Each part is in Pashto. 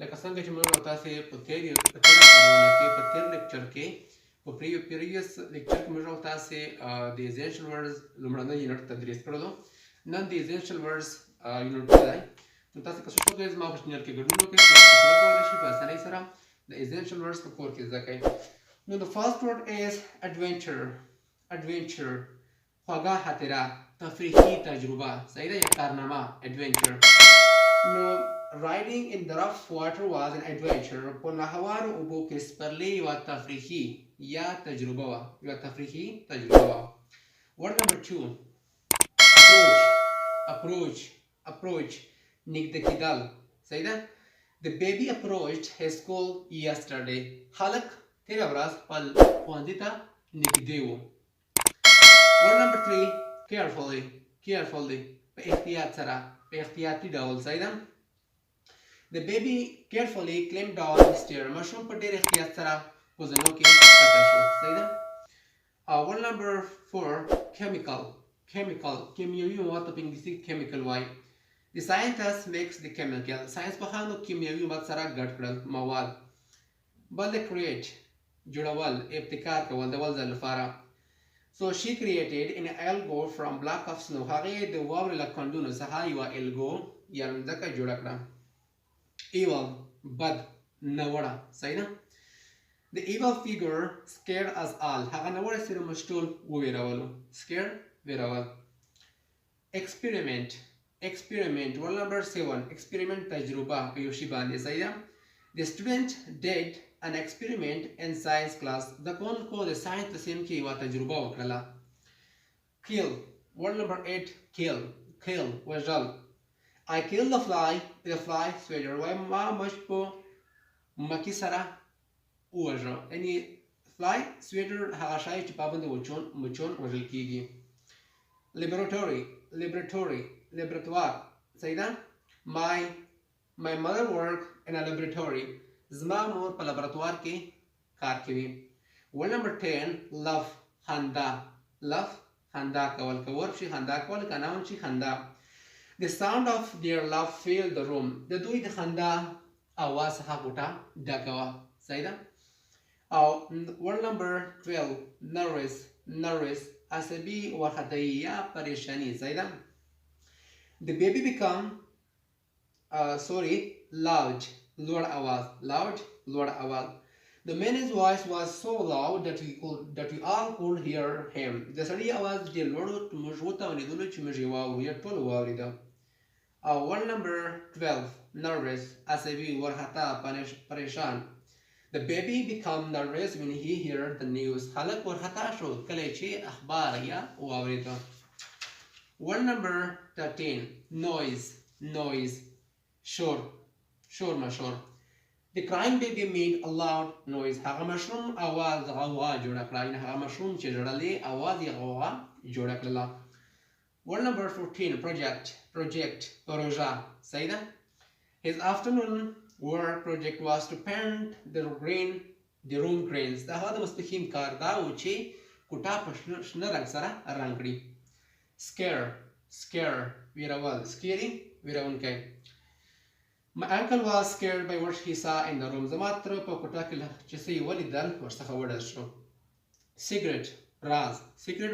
لکه څنګه چې موږ تاسو په تیر کارونه کې په تیر لیکچر کې په پریویس لیکچر کې موږ تاسو د ایزنشل ورډز لومړنی یونټ تدریس کړو. نن د ایزنشل ورډز یونټ دی. نو تاسو که څه شوګیز ما په چینل کې ګډون وکړئ چې تاسو وکولای شئ په اسانۍ سره د ایزنشل ورډز په کور کې زده کړئ. نو the first word is adventure. adventure خوږه خاطره، تفریحي تجربه، صحیح ده، یا کارنامه adventure. نو riding in the rough water was an adventure. په ناهوارو اوبو کې سپرلي یوه تفریحي یا تجربه وه، یوه تفریحي تجربه وه. word number 2 approach نږدې کېدل، صحیح ده. the baby approached his school yesterday. هلک تېره ورځ خپل ښوونځي ته نږدې و. word number 3 carefully په احتیاط سره، په احتیاطي ډول، صحیح ده. the baby carefully climbed down the stair. ماشوم په ډېر احتیاط سره په زنو کې کښته شو، صحیح ده. word number 4 chemical کیمیاوي مواد ته په انګلیسي کې chemical وایي. the scientist mix the chemical. ساینس پوهانو کیمیاوي مواد سره ګډ کړل مواد. بل create جوړول، ابتکار کول د بل ځل لپاره. so she created an algo from block of snow. هغې د واورې له کندونو څخه یوه الګو یا مځکه جوړه کړه. evil بد، ناوړه، صحیح ده. the evil figure scared us all. هغه ناوړه څیره موږ ټول وویرولو. scared ویرول. experiment word number 7 experiment تجربه په یو شي باندې، صحیح ده. the student did an experiment in science class. د ښوونکو د ساینس په سیم کې یوه تجربه وکړله. kill word number 8 kill وژل. I killed the fly with a fly swatter. وایم ما مچ په مکي سره ووژه، یعنې fly swatter هغه شی چې پابند مچون وژل کېږي. laboratory صحیح ده. my mother worked in a laboratory. زما مور په لابراتوار کې کار کوي. word number 10 love خندا کول، که ورب شي خندا کول، که ناون شي خندا. the sound of their love filled the room. د دوی د خندا اواز څخه کوټه ډکه وه، صحیح ده. او word number 12 nervous عصبي وارخطایي یا پریشاني، صحیح ده. the baby become loud لوړ اواز. the man's voice was so loud that we all could hear him. د سړي اواز ډېر لوړ و چې موږ ورته اورېدلو چې موږ یې واورو یا ټول واورېده. او word number 12 nervous عصبي وارخطا پریشان. the baby become nervous when he heard the news. هلک وارخطا شو کله چې اخبار یا واورېده. word number 13 noise شور مشور. the crying baby made a loud noise. هغه ماشوم اواز غوغا جوړه کړه، یعنې هغه ماشوم چې ژړلې اواز یې غوغا جوړه کړله. word number 14 project پروژه، صحیح ده. his afternoon work project was to paint the room greens. دا هغه د ماسپښین کار دا و چې کوټه په شنه رنګ سره رنګ کړي. scare ویرول، scary ویرونکی. my uncle was scared by what he saw in the room. زما تره په کوټه کې چې څه یې ولیدل ورڅخه وډار شو. secret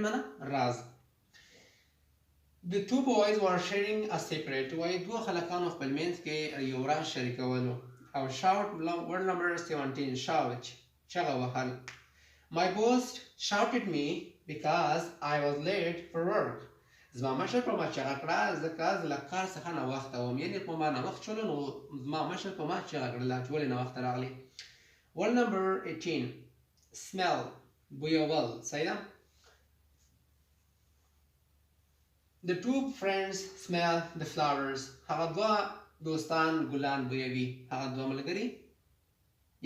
معنا راز. the two boys were sharing a secret. وایي دوه هلکانو خپل منځ کې یو راز شریکولو. او shout word number 17 shout چغه وهل. my boss shouted me because I was late for work. زما مشر په ما چغه کړه ځکه زه له کار څخه ناوخته وم، یعنې په ما ناوخت شولو نو زما مشر په ما چغه کړله چې ولې ناوخته راغلې. word number 18 smell بویول، صحیح ده. the two friends smell the flowers. هغه دوه دوستان ګلان بویوي، هغه دوه ملګري،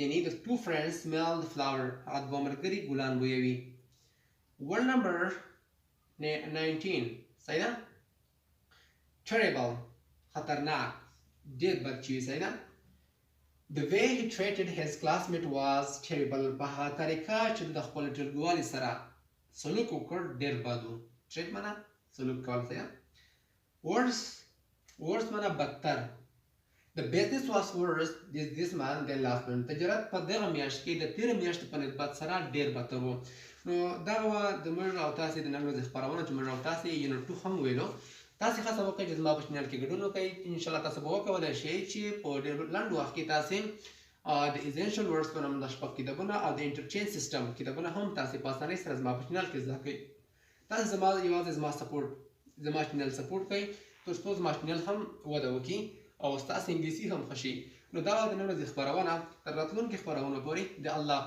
یعنې the two friends smell the flower. هغه دوه ملګري ګلان بویوي. word number 19 صحیح ده. terrible خطرناک، ډېر بد چیز، صحیح ده. the way he treated his classmate was terrible. په هغه طریقه چې د خپل ټولګیوالي سره سلوک وکړ ډېر بد و. treat معنا سلوک کول، صحیح ده. worse معنا بدتر. The business was worse this month than last month. تجارت په دغه میاشت کې د تېره میاشتې په نسبت سره ډېر بدتر و. نو دغه وه د موږ او تاسې د نن ورځې خپرونه چې موږ او تاسې یونټ 2 هم ویلو. تاسې هڅه وکړئ چې زما په چینل کې ګډون وکړئ. انشاءالله تاسو به وکولی شئ چې په ډېر لنډ وخت کې تاسې د ایزنشل ورډز په نوم د شپږ کتابونه او د انټرچینج سیسټم کتابونه هم تاسې په اسانۍ سره زما په چینل کې زده کړئ. تاسې یوازې زما چینل سپورټ کړئ تر څو زما چینل هم وده وکړي او ستاسو انګلیسي هم ښه شي. نو دا د نن ورځې خپرونه تر راتلونکي خپرونو پورې د الله